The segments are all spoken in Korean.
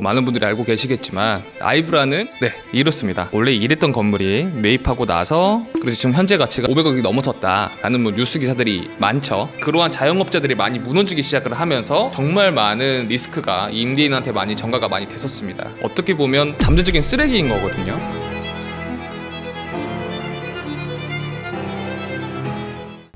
많은 분들이 알고 계시겠지만 아이브라는 이렇습니다. 원래 이랬던 건물이 매입하고 나서 그래서 지금 현재 가치가 500억이 넘어섰다라는 뉴스 기사들이 많죠. 그러한 자영업자들이 많이 무너지기 시작을 하면서 정말 많은 리스크가 임대인한테 많이 전가가 많이 됐었습니다. 어떻게 보면 잠재적인 쓰레기인 거거든요.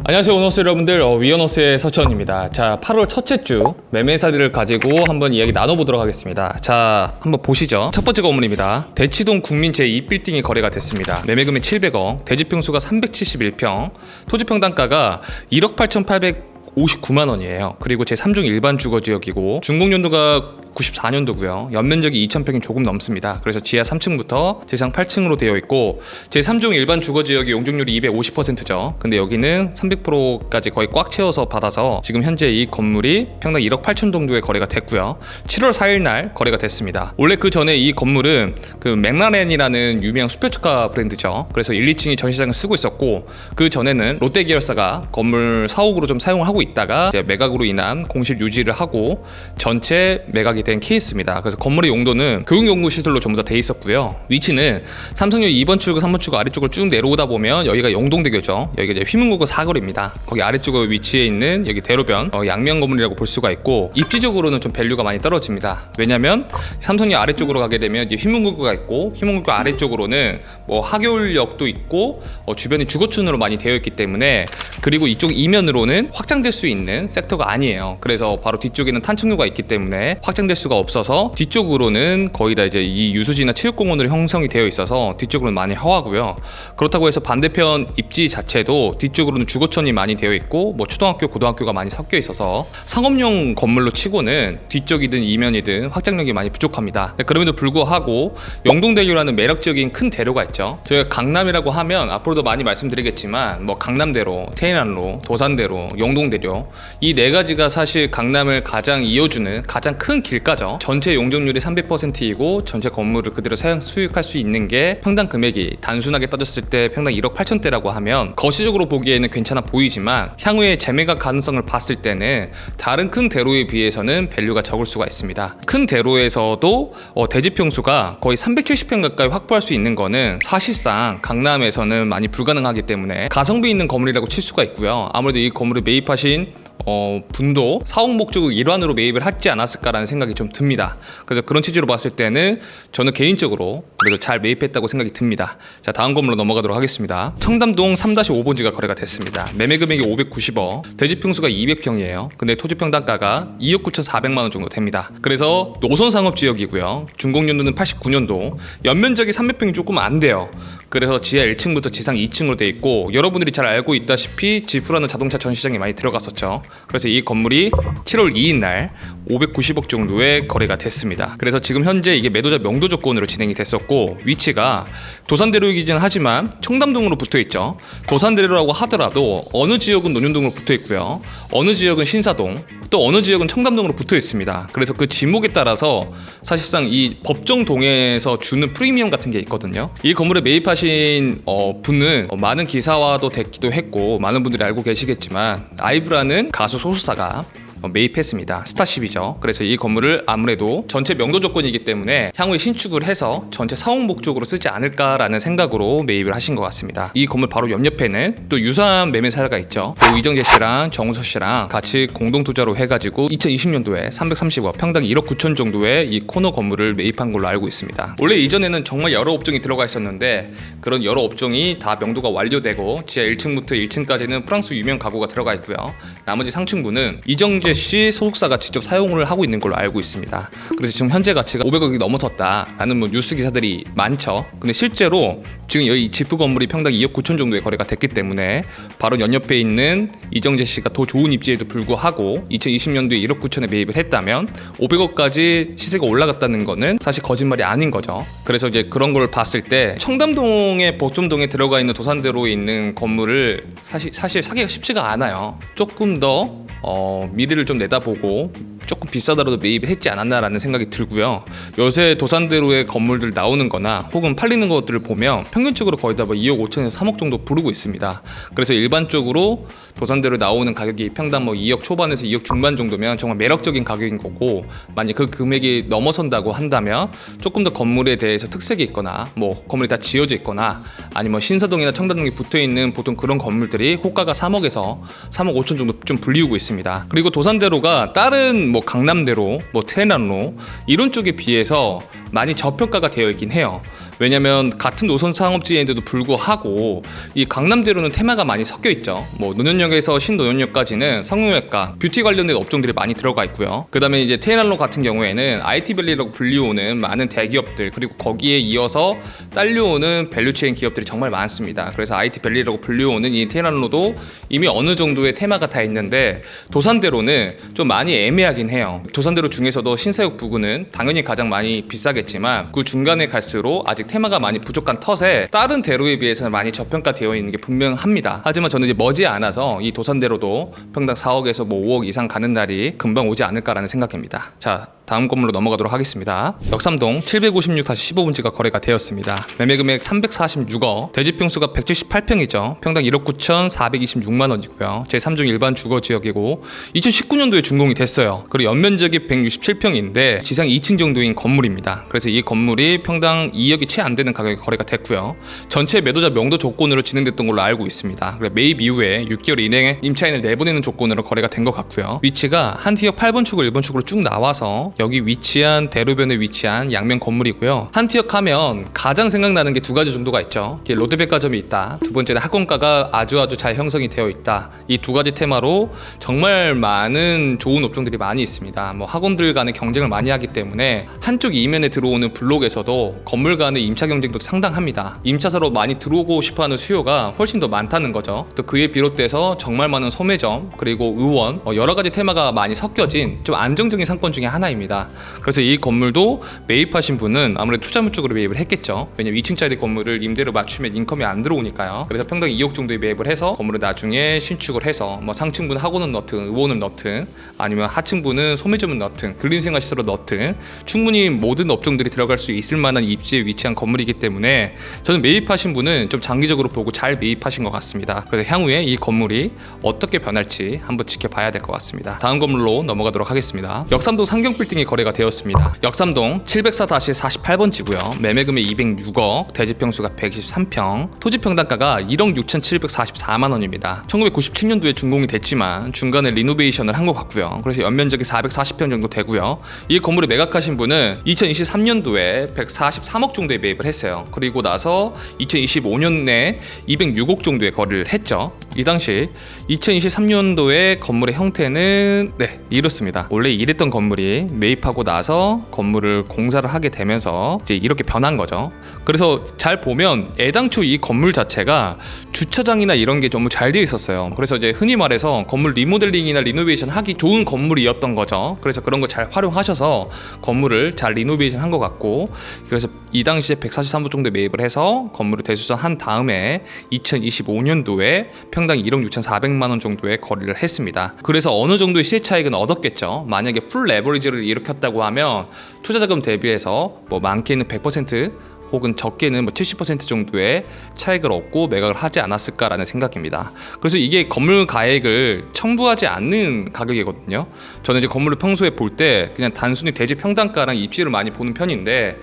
안녕하세요, 오너스 여러분들. 위너스의 서치원입니다. 자, 8월 첫째 주 매매사들을 가지고 한번 이야기 나눠보도록 하겠습니다. 자, 한번 보시죠. 첫 번째 건물입니다. 대치동 국민 제2빌딩이 거래가 됐습니다. 매매금액 700억, 대지평수가 371평, 토지평당가가 1억 8,859만 원이에요. 그리고 제3중 일반 주거지역이고 준공연도가 94년도고요. 연면적이 2,000평이 조금 넘습니다. 그래서 지하 3층부터 지상 8층으로 되어 있고 제3종 일반 주거지역의 용적률이 250%죠. 근데 여기는 300%까지 거의 꽉 채워서 받아서 지금 현재 이 건물이 평당 1억 8천 정도에 거래가 됐고요. 7월 4일 날 거래가 됐습니다. 원래 그 전에 이 건물은 그 맥라렌이라는 유명한 스포츠카 브랜드죠. 그래서 1, 2층이 전시장을 쓰고 있었고 그 전에는 롯데 계열사가 건물 사옥으로 좀 사용을 하고 있다가 이제 매각으로 인한 공실 유지를 하고 전체 매각이 된 케이스입니다. 그래서 건물의 용도는 교육연구시설로 전부 다 돼 있었고요. 위치는 삼성역 2번 출구, 3번 출구 아래쪽을 쭉 내려오다 보면 여기가 영동대교죠. 여기가 이제 휘문고고 사거리입니다. 거기 아래쪽에 위치해 있는 여기 대로변 양면 건물이라고 볼 수가 있고 입지적으로는 좀 밸류가 많이 떨어집니다. 왜냐면 삼성역 아래쪽으로 가게 되면 이제 휘문고고가 있고 휘문고고 아래쪽으로는 뭐 하교울역도 있고 주변이 주거촌으로 많이 되어 있기 때문에 그리고 이쪽 이면으로는 확장될 수 있는 섹터가 아니에요. 그래서 바로 뒤쪽에는 탄천교가 있기 때문에 확장될 수가 없어서 뒤쪽으로는 거의 다 이제 이 유수지나 체육공원으로 형성이 되어 있어서 뒤쪽으로는 많이 허하고요. 그렇다고 해서 반대편 입지 자체도 뒤쪽으로는 주거촌이 많이 되어 있고 뭐 초등학교, 고등학교가 많이 섞여 있어서 상업용 건물로 치고는 뒤쪽이든 이면이든 확장력이 많이 부족합니다. 그럼에도 불구하고 영동대교라는 매력적인 큰 대로가 있죠. 저희가 강남이라고 하면 앞으로도 많이 말씀드리겠지만 뭐 강남대로, 태인안로, 도산대로, 영동대교 이 네 가지가 사실 강남을 가장 이어주는 가장 큰 길가죠. 전체 용적률이 300%이고 전체 건물을 그대로 수익할 수 있는 게 평당 금액이 단순하게 따졌을 때 평당 1억 8천대라고 하면 거시적으로 보기에는 괜찮아 보이지만 향후에 재매각 가능성을 봤을 때는 다른 큰 대로에 비해서는 밸류가 적을 수가 있습니다. 큰 대로에서도 대지평수가 거의 370평 가까이 확보할 수 있는 거는 사실상 강남에서는 많이 불가능하기 때문에 가성비 있는 건물이라고 칠 수가 있고요. 아무래도 이 건물을 매입하신 분도 사업 목적의 일환으로 매입을 하지 않았을까라는 생각이 좀 듭니다. 그래서 그런 취지로 봤을 때는 저는 개인적으로 그래도 잘 매입했다고 생각이 듭니다. 자, 다음 건물로 넘어가도록 하겠습니다. 청담동 3-5번지가 거래가 됐습니다. 매매 금액이 590억, 대지평수가 200평이에요. 근데 토지평 단가가 2억 9,400만 원 정도 됩니다. 그래서 노선 상업 지역이고요. 준공연도는 89년도, 연면적이 300평이 조금 안 돼요. 그래서 지하 1층부터 지상 2층으로 돼 있고 여러분들이 잘 알고 있다시피 지프라는 자동차 전시장이 많이 들어갔었죠. 그래서 이 건물이 7월 2일 날 590억 정도의 거래가 됐습니다. 그래서 지금 현재 이게 매도자 명도 조건으로 진행이 됐었고 위치가 도산대로이긴 하지만 청담동으로 붙어 있죠. 도산대로라고 하더라도 어느 지역은 논현동으로 붙어 있고요. 어느 지역은 신사동, 또 어느 지역은 청담동으로 붙어 있습니다. 그래서 그 지목에 따라서 사실상 이 법정동에서 주는 프리미엄 같은 게 있거든요. 이 건물에 매입하신 분은 많은 기사화도 됐기도 했고 많은 분들이 알고 계시겠지만 아이브라는 가수 소속사가 매입했습니다. 스타쉽이죠. 그래서 이 건물을 아무래도 전체 명도 조건이기 때문에 향후에 신축을 해서 전체 사옥 목적으로 쓰지 않을까라는 생각으로 매입을 하신 것 같습니다. 이 건물 바로 옆옆에는 또 유사한 매매사가 있죠. 이정재 씨랑 정우서 씨랑 같이 공동 투자로 해가지고 2020년도에 330억, 평당 1억 9천 정도의 이 코너 건물을 매입한 걸로 알고 있습니다. 원래 이전에는 정말 여러 업종이 들어가 있었는데 그런 여러 업종이 다 명도가 완료되고 지하 1층부터 1층까지는 프랑스 유명 가구가 들어가 있고요. 나머지 상층부는 이정재 씨 소속사가 직접 사용을 하고 있는 걸로 알고 있습니다. 그래서 지금 현재 가치가 500억이 넘어섰다라는 뉴스 기사들이 많죠. 근데 실제로 지금 여기 지프 건물이 평당 2억 9천 정도의 거래가 됐기 때문에 바로 연옆에 있는 이정재 씨가 더 좋은 입지에도 불구하고 2020년도에 1억 9천에 매입을 했다면 500억까지 시세가 올라갔다는 거는 사실 거짓말이 아닌 거죠. 그래서 이제 그런 걸 봤을 때 청담동의 보점동에 들어가 있는 도산대로에 있는 건물을 사실 사기가 쉽지가 않아요. 조금 더 미래를 좀 내다보고 조금 비싸더라도 매입을 했지 않았나라는 생각이 들고요. 요새 도산대로의 건물들 나오는 거나 혹은 팔리는 것들을 보면 평균적으로 거의 다 2억 5천에서 3억 정도 부르고 있습니다. 그래서 일반적으로 도산대로 나오는 가격이 평당 2억 초반에서 2억 중반 정도면 정말 매력적인 가격인 거고, 만약 그 금액이 넘어선다고 한다면 조금 더 건물에 대해서 특색이 있거나 건물이 다 지어져 있거나 아니면 신사동이나 청담동에 붙어있는 보통 그런 건물들이 호가가 3억에서 3억 5천 정도 좀 불리우고 있습니다. 그리고 도산대로가 다른 강남대로, 테헤란로 이런 쪽에 비해서 많이 저평가가 되어 있긴 해요. 왜냐면 같은 노선 상업지인데도 불구하고 이 강남대로는 테마가 많이 섞여 있죠. 노년역에서 신노년역까지는 성형외과, 뷰티 관련된 업종들이 많이 들어가 있고요. 그 다음에 이제 테헤란로 같은 경우에는 IT밸리라고 불리우는 많은 대기업들, 그리고 거기에 이어서 딸려오는 밸류체인 기업들이 정말 많습니다. 그래서 IT밸리라고 불리우는 이 테헤란로도 이미 어느 정도의 테마가 다 있는데, 도산대로는 좀 많이 애매하긴 해요. 도산대로 중에서도 신사역 부근은 당연히 가장 많이 비싸겠지만 그 중간에 갈수록 아직 테마가 많이 부족한 탓에 다른 대로에 비해서는 많이 저평가되어 있는 게 분명합니다. 하지만 저는 이제 머지않아서 이 도산대로도 평당 4억에서 5억 이상 가는 날이 금방 오지 않을까라는 생각입니다. 자, 다음 건물로 넘어가도록 하겠습니다. 역삼동 756-15분지가 거래가 되었습니다. 매매금액 346억, 대지평수가 178평이죠. 평당 1억 9,426만 원이고요. 제3중 일반 주거지역이고 2019년도에 준공이 됐어요. 그리고 연면적이 167평인데 지상 2층 정도인 건물입니다. 그래서 이 건물이 평당 2억이 채 안 되는 가격에 거래가 됐고요. 전체 매도자 명도 조건으로 진행됐던 걸로 알고 있습니다. 매입 이후에 6개월 이내에 임차인을 내보내는 조건으로 거래가 된 것 같고요. 위치가 한티역 8번 출구 1번 출구로 쭉 나와서 여기 위치한 대로변에 위치한 양면 건물이고요. 한티역 하면 가장 생각나는 게 두 가지 정도가 있죠. 롯데백화점이 있다. 두 번째는 학원가가 아주 잘 형성이 되어 있다. 이 두 가지 테마로 정말 많은 좋은 업종들이 많이 있습니다. 학원들 간의 경쟁을 많이 하기 때문에 한쪽 이면에 들어오는 블록에서도 건물 간의 임차 경쟁도 상당합니다. 임차사로 많이 들어오고 싶어하는 수요가 훨씬 더 많다는 거죠. 또 그에 비롯돼서 정말 많은 소매점, 그리고 의원, 여러 가지 테마가 많이 섞여진 좀 안정적인 상권 중에 하나입니다. 그래서 이 건물도 매입하신 분은 아무래도 투자물 쪽으로 매입을 했겠죠. 왜냐면 2층짜리 건물을 임대로 맞추면 인컴이 안 들어오니까요. 그래서 평당 2억 정도에 매입을 해서 건물을 나중에 신축을 해서 상층부는 학원을 넣든 의원을 넣든 아니면 하층부는 소매점을 넣든 근린생활시설을 넣든 충분히 모든 업종들이 들어갈 수 있을 만한 입지에 위치한 건물이기 때문에 저는 매입하신 분은 좀 장기적으로 보고 잘 매입하신 것 같습니다. 그래서 향후에 이 건물이 어떻게 변할지 한번 지켜봐야 될 것 같습니다. 다음 건물로 넘어가도록 하겠습니다. 역삼동 상경빌딩이 거래가 되었습니다. 역삼동 704-48번지고요. 매매금액 206억, 대지평수가 123평, 토지평당가가 1억 6,744만 원입니다. 1997년도에 준공이 됐지만 중간에 리노베이션을 한 것 같고요. 그래서 연면적이 440평 정도 되고요. 이 건물을 매각하신 분은 2023년도에 143억 정도에 매입을 했어요. 그리고 나서 2025년에 206억 정도의 거래를 했죠. 이 당시 2023년도에 건물의 형태는 이렇습니다. 원래 이랬던 건물이 매입하고 나서 건물을 공사를 하게 되면서 이제 이렇게 변한 거죠. 그래서 잘 보면 애당초 이 건물 자체가 주차장이나 이런 게 너무 잘 되어 있었어요. 그래서 이제 흔히 말해서 건물 리모델링이나 리노베이션 하기 좋은 건물이었던 거죠. 그래서 그런 거 잘 활용하셔서 건물을 잘 리노베이션 한 것 같고, 그래서 이 당시에 143호 정도 매입을 해서 건물을 대수선한 다음에 2025년도에 평당 1억 6,400만 원 정도의 거래를 했습니다. 그래서 어느 정도의 시세 차익은 얻었겠죠. 만약에 풀 레버리지를 일으켰다고 하면 투자 자금 대비해서 많게는 100% 혹은 적게는 70% 정도의 차익을 얻고 매각을 하지 않았을까라는 생각입니다. 그래서 이게 건물 가액을 청구하지 않는 가격이거든요. 저는 이제 건물을 평소에 볼 때 그냥 단순히 대지 평당가랑 입지를 많이 보는 편인데,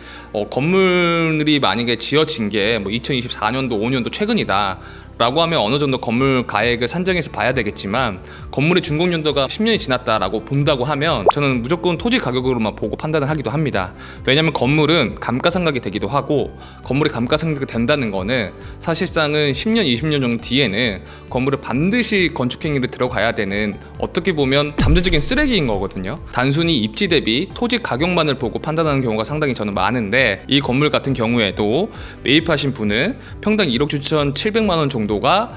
건물이 만약에 지어진 게 2024년도 5년도 최근이다 라고 하면 어느 정도 건물 가액을 산정해서 봐야 되겠지만, 건물의 준공 연도가 10년이 지났다라고 본다고 하면 저는 무조건 토지 가격으로만 보고 판단을 하기도 합니다. 왜냐하면 건물은 감가상각이 되기도 하고, 건물이 감가상각이 된다는 거는 사실상은 10년, 20년 정도 뒤에는 건물을 반드시 건축행위를 들어가야 되는, 어떻게 보면 잠재적인 쓰레기인 거거든요. 단순히 입지 대비 토지 가격만을 보고 판단하는 경우가 상당히 저는 많은데, 이 건물 같은 경우에도 매입하신 분은 평당 1억 9,700만 원 정도 정도가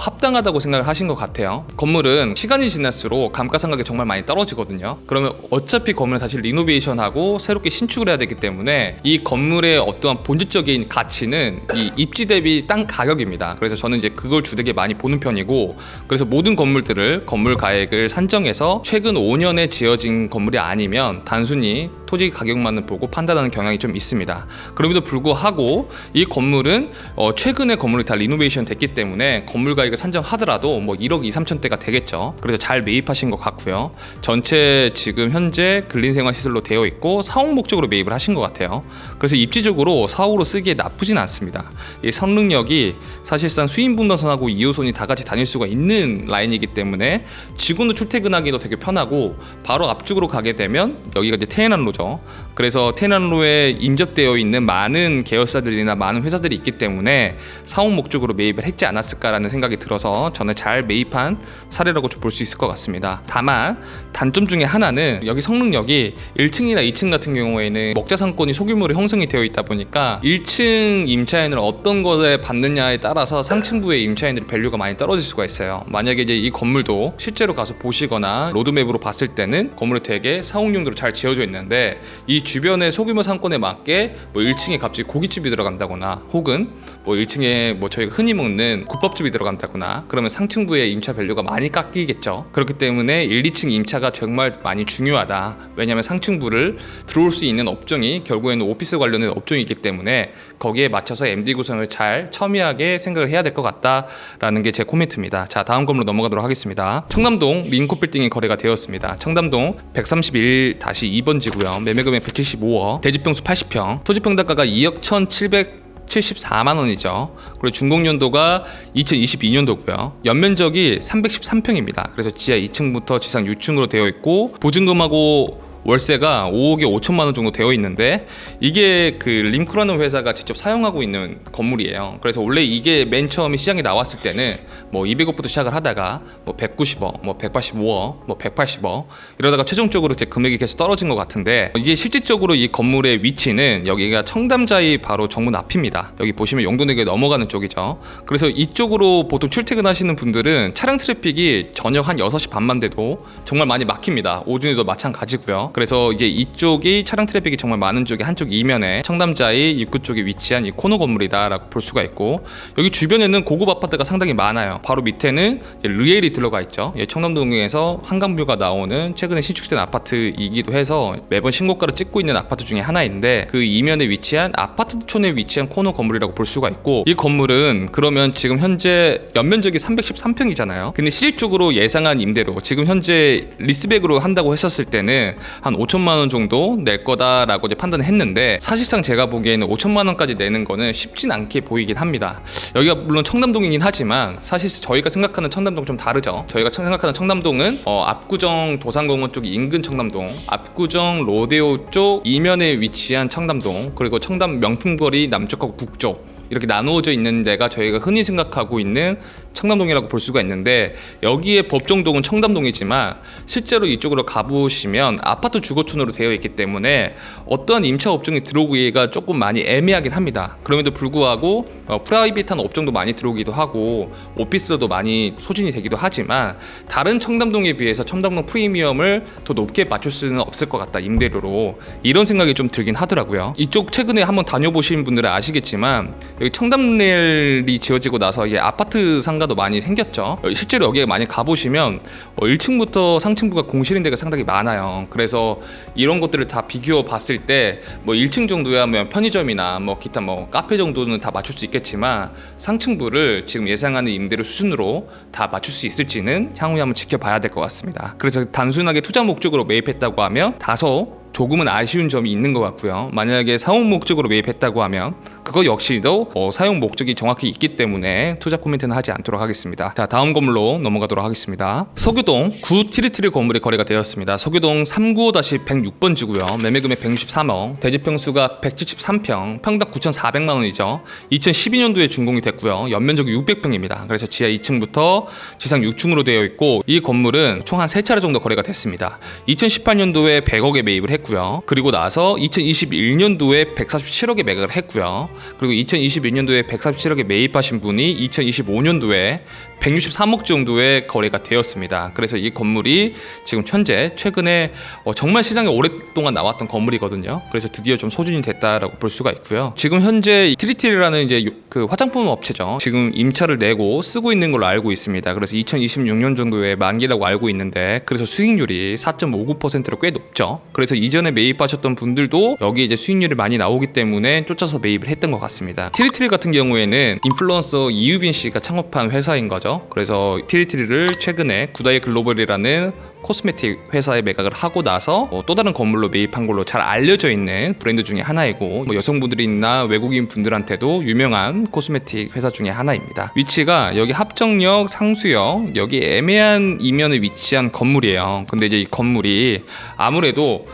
합당하다고 생각을 하신 것 같아요. 건물은 시간이 지날수록 감가상각이 정말 많이 떨어지거든요. 그러면 어차피 건물을 다시 리노베이션하고 새롭게 신축을 해야 되기 때문에 이 건물의 어떠한 본질적인 가치는 이 입지 대비 땅 가격입니다. 그래서 저는 이제 그걸 주되게 많이 보는 편이고, 그래서 모든 건물들을 건물 가액을 산정해서 최근 5년에 지어진 건물이 아니면 단순히 토지 가격만을 보고 판단하는 경향이 좀 있습니다. 그럼에도 불구하고 이 건물은 최근에 건물이 다 리노베이션 됐기 때문에 건물 가격을 산정하더라도 뭐 1억 2, 3천대가 되겠죠. 그래서 잘 매입하신 것 같고요. 전체 지금 현재 근린생활시설로 되어 있고 사옥 목적으로 매입을 하신 것 같아요. 그래서 입지적으로 사옥으로 쓰기에 나쁘진 않습니다. 이 성능역이 사실상 수인분당선하고 2호선이 다 같이 다닐 수가 있는 라인이기 때문에 직원도 출퇴근하기도 되게 편하고, 바로 앞쪽으로 가게 되면 여기가 이제 태안로죠. 그래서 태안로에 인접되어 있는 많은 계열사들이나 많은 회사들이 있기 때문에 사옥 목적으로 매입을 했지 않았을까라는 생각이 들어서 저는 잘 매입한 사례라고 볼 수 있을 것 같습니다. 다만 단점 중에 하나는 여기 성능역이 1층이나 2층 같은 경우에는 먹자상권이 소규모로 형성이 되어 있다 보니까 1층 임차인을 어떤 것에 받느냐에 따라서 상층부의 임차인들의 밸류가 많이 떨어질 수가 있어요. 만약에 이제 이 건물도 실제로 가서 보시거나 로드맵으로 봤을 때는 건물이 되게 사옥용도로 잘 지어져 있는데 이 주변의 소규모 상권에 맞게 뭐 1층에 갑자기 고깃집이 들어간다거나 혹은 뭐 1층에 뭐 저희가 흔히 먹는 국밥집이 들어간다거나 그러면 상층부의 임차 밸류가 많이 깎이겠죠. 그렇기 때문에 1, 2층 임차가 정말 많이 중요하다. 왜냐하면 상층부를 들어올 수 있는 업종이 결국에는 오피스 관련된 업종이기 때문에 거기에 맞춰서 MD 구성을 잘 첨예하게 생각을 해야 될 것 같다라는 게 제 코멘트입니다. 자, 다음 건물로 넘어가도록 하겠습니다. 청담동 링코빌딩이 거래가 되었습니다. 청담동 131-2번지고요. 매매금액 175억, 대지평수 80평, 토지평당가가 2억 1,774만 원이죠. 그리고 준공연도가 2022년도고요. 연면적이 313평입니다. 그래서 지하 2층부터 지상 6층으로 되어 있고 보증금하고 월세가 5억에 5천만 원 정도 되어 있는데 이게 그 림코라는 회사가 직접 사용하고 있는 건물이에요. 그래서 원래 이게 맨 처음에 시장에 나왔을 때는 뭐 200억부터 시작을 하다가 뭐 190억, 뭐 185억, 뭐 180억 이러다가 최종적으로 제 금액이 계속 떨어진 것 같은데, 이제 실질적으로 이 건물의 위치는 여기가 청담자이 바로 정문 앞입니다. 여기 보시면 용도내게 넘어가는 쪽이죠. 그래서 이쪽으로 보통 출퇴근하시는 분들은 차량 트래픽이 저녁 한 6시 반만 돼도 정말 많이 막힙니다. 오전에도 마찬가지고요. 그래서 이제 이쪽이 차량 트래픽이 정말 많은 쪽이 한쪽 이면에 청담자이 입구 쪽에 위치한 이 코너 건물이다라고 볼 수가 있고, 여기 주변에는 고급 아파트가 상당히 많아요. 바로 밑에는 르엘이 들어가 있죠. 청담동에서 한강뷰가 나오는 최근에 신축된 아파트이기도 해서 매번 신고가를 찍고 있는 아파트 중에 하나인데, 그 이면에 위치한 아파트촌에 위치한 코너 건물이라고 볼 수가 있고, 이 건물은 그러면 지금 현재 연면적이 313평이잖아요. 근데 실질적으로 예상한 임대료, 지금 현재 리스백으로 한다고 했었을 때는 한 5천만 원 정도 낼 거다라고 이제 판단을 했는데, 사실상 제가 보기에는 5천만 원까지 내는 거는 쉽진 않게 보이긴 합니다. 여기가 물론 청담동이긴 하지만 사실 저희가 생각하는 청담동 좀 다르죠. 저희가 생각하는 청담동은 압구정 도산공원 쪽 인근 청담동, 압구정 로데오 쪽 이면에 위치한 청담동, 그리고 청담 명품거리 남쪽하고 북쪽 이렇게 나누어져 있는 데가 저희가 흔히 생각하고 있는 청담동이라고 볼 수가 있는데, 여기에 법정동은 청담동이지만 실제로 이쪽으로 가보시면 아파트 주거촌으로 되어 있기 때문에 어떠한 임차 업종이 들어오기가 조금 많이 애매하긴 합니다. 그럼에도 불구하고 프라이빗한 업종도 많이 들어오기도 하고 오피스도 많이 소진이 되기도 하지만 다른 청담동에 비해서 청담동 프리미엄을 더 높게 맞출 수는 없을 것 같다, 임대료로. 이런 생각이 좀 들긴 하더라고요. 이쪽 최근에 한번 다녀보신 분들은 아시겠지만 여기 청담레일이 지어지고 나서 이게 아파트 상가도 많이 생겼죠. 실제로 여기에 많이 가보시면 1층부터 상층부가 공실인 데가 상당히 많아요. 그래서 이런 것들을 다 비교해 봤을 때 뭐 1층 정도야 뭐 편의점이나 뭐 기타 뭐 카페 정도는 다 맞출 수 있겠지만 상층부를 지금 예상하는 임대료 수준으로 다 맞출 수 있을지는 향후에 한번 지켜봐야 될 것 같습니다. 그래서 단순하게 투자 목적으로 매입했다고 하면 다소 조금은 아쉬운 점이 있는 것 같고요. 만약에 사용 목적으로 매입했다고 하면 그거 역시도 사용 목적이 정확히 있기 때문에 투자 코멘트는 하지 않도록 하겠습니다. 자, 다음 건물로 넘어가도록 하겠습니다. 서교동 9 티리티리 건물이 거래가 되었습니다. 서교동 395-106번지고요. 매매금액 163억, 대지평수가 173평, 평당 9,400만 원이죠. 2012년도에 준공이 됐고요. 연면적이 600평입니다. 그래서 지하 2층부터 지상 6층으로 되어 있고, 이 건물은 총 한 3차례 정도 거래가 됐습니다. 2018년도에 100억에 매입을 했고요. 그리고 나서 2021년도에 147억에 매각을 했고요. 그리고 2022년도에 147억에 매입하신 분이 2025년도에 163억 정도의 거래가 되었습니다. 그래서 이 건물이 지금 현재 최근에 정말 시장에 오랫동안 나왔던 건물이거든요. 그래서 드디어 좀 소진이 됐다라고 볼 수가 있고요. 지금 현재 트리티리라는 이제 그 화장품 업체죠. 지금 임차를 내고 쓰고 있는 걸로 알고 있습니다. 그래서 2026년 정도에 만기라고 알고 있는데, 그래서 수익률이 4.59%로 꽤 높죠. 그래서 이전에 매입하셨던 분들도 여기 이제 수익률이 많이 나오기 때문에 쫓아서 매입을 했던 것 같습니다. 트리티리 같은 경우에는 인플루언서 이유빈 씨가 창업한 회사인 거죠. 그래서 트리티리를 최근에 굿아이 글로벌이라는 코스메틱 회사에 매각을 하고 나서 또 다른 건물로 매입한 걸로 잘 알려져 있는 브랜드 중에 하나이고, 여성분들이나 외국인 분들한테도 유명한 코스메틱 회사 중에 하나입니다. 위치가 여기 합정역, 상수역 여기 애매한 이면에 위치한 건물이에요. 근데 이제 이 건물이 아무래도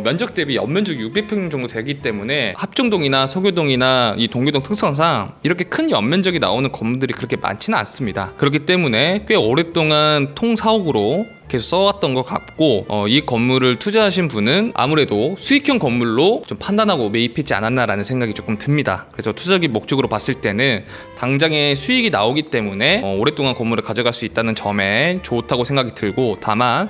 면적 대비 연면적 600평 정도 되기 때문에 합정동이나 서교동이나 이 동교동 특성상 이렇게 큰 연면적이 나오는 건물들이 그렇게 많지는 않습니다. 그렇기 때문에 꽤 오랫동안 통사옥으로 계속 써왔던 것 같고, 이 건물을 투자하신 분은 아무래도 수익형 건물로 좀 판단하고 매입했지 않았나라는 생각이 조금 듭니다. 그래서 투자기 목적으로 봤을 때는 당장에 수익이 나오기 때문에 오랫동안 건물을 가져갈 수 있다는 점에 좋다고 생각이 들고, 다만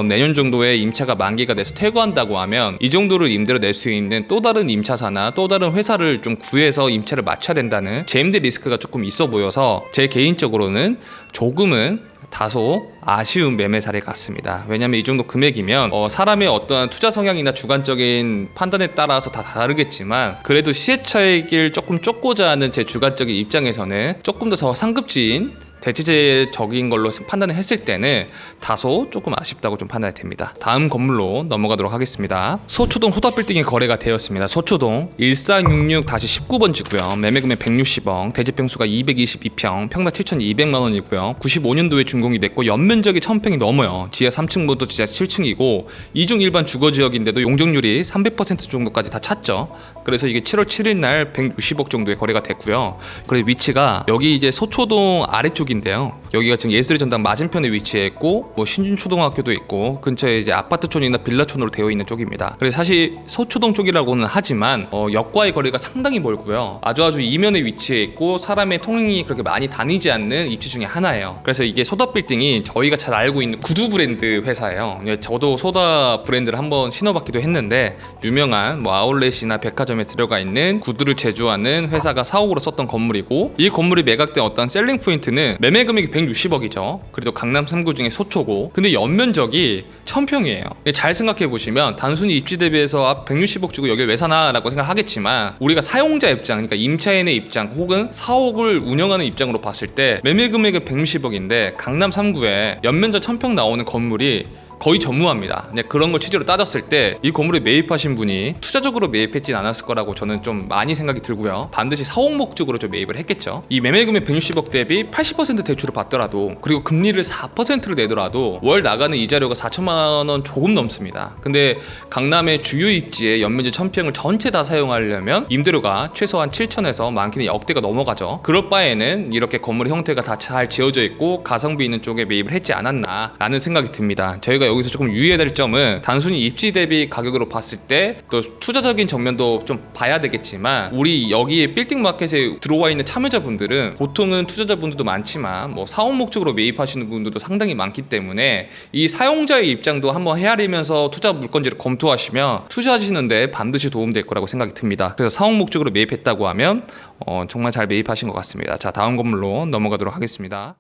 내년 정도에 임차가 만기가 돼서 퇴거한다고 하면 이 정도를 임대로 낼 수 있는 또 다른 임차사나 또 다른 회사를 좀 구해서 임차를 맞춰야 된다는 JMD 리스크가 조금 있어 보여서 제 개인적으로는 조금은 다소 아쉬운 매매 사례 같습니다. 왜냐하면 이 정도 금액이면 사람의 어떠한 투자 성향이나 주관적인 판단에 따라서 다 다르겠지만, 그래도 시세 차익을 조금 쫓고자 하는 제 주관적인 입장에서는 조금 더 상급지인 대체적인 걸로 판단을 했을 때는 다소 조금 아쉽다고 좀 판단이 됩니다. 다음 건물로 넘어가도록 하겠습니다. 소초동 소다빌딩이 거래가 되었습니다. 소초동 1466-19번지고요. 매매금액 160억, 대지평수가 222평, 평당 7,200만원이고요. 95년도에 준공이 됐고 연면적이 1000평이 넘어요. 지하 3층부터 지하 7층이고 이중 일반 주거지역인데도 용적률이 300% 정도까지 다 찼죠. 그래서 이게 7월 7일 날 160억 정도의 거래가 됐고요. 그리고 위치가 여기 이제 소초동 아래쪽인데요. 여기가 지금 예술의 전당 맞은편에 위치해 있고 신준초등학교도 있고 근처에 이제 아파트촌이나 빌라촌으로 되어 있는 쪽입니다. 그래서 사실 소초동 쪽이라고는 하지만 역과의 거리가 상당히 멀고요. 아주 이면에 위치해 있고 사람의 통행이 그렇게 많이 다니지 않는 입지 중에 하나예요. 그래서 이게 소다빌딩이 저희가 잘 알고 있는 구두 브랜드 회사예요. 저도 소다 브랜드를 한번 신어봤기도 했는데, 유명한 아울렛이나 백화점에 들어가 있는 구두를 제조하는 회사가 사옥으로 썼던 건물이고, 이 건물이 매각된 어떤 셀링 포인트는 매매 금액이 160억이죠. 그래도 강남 3구 중에 소초고, 근데 연면적이 1000평이에요. 잘 생각해 보시면 단순히 입지 대비해서 160억 주고 여길 왜 사나 라고 생각하겠지만, 우리가 사용자 입장, 그러니까 임차인의 입장 혹은 사옥을 운영하는 입장으로 봤을 때 매매 금액은 160억인데 강남 3구에 연면적 1000평 나오는 건물이 거의 전무합니다. 그런 걸 취지로 따졌을 때 이 건물에 매입하신 분이 투자적으로 매입했진 않았을 거라고 저는 좀 많이 생각이 들고요. 반드시 사옥 목적으로 좀 매입을 했겠죠. 이 매매금액 160억 대비 80% 대출을 받더라도, 그리고 금리를 4%를 내더라도 월 나가는 이자료가 4천만 원 조금 넘습니다. 근데 강남의 주요 입지에 연면적 1000평을 전체 다 사용하려면 임대료가 최소한 7천에서 많게는 억대가 넘어가죠. 그럴 바에는 이렇게 건물 형태가 다 잘 지어져 있고 가성비 있는 쪽에 매입을 했지 않았나 라는 생각이 듭니다. 저희가 여기서 조금 유의해야 될 점은, 단순히 입지 대비 가격으로 봤을 때 또 투자적인 정면도 좀 봐야 되겠지만, 우리 여기에 빌딩 마켓에 들어와 있는 참여자분들은 보통은 투자자분들도 많지만 사업 목적으로 매입하시는 분들도 상당히 많기 때문에 이 사용자의 입장도 한번 헤아리면서 투자 물건지를 검토하시면 투자하시는데 반드시 도움될 거라고 생각이 듭니다. 그래서 사업 목적으로 매입했다고 하면 정말 잘 매입하신 것 같습니다. 자, 다음 건물로 넘어가도록 하겠습니다.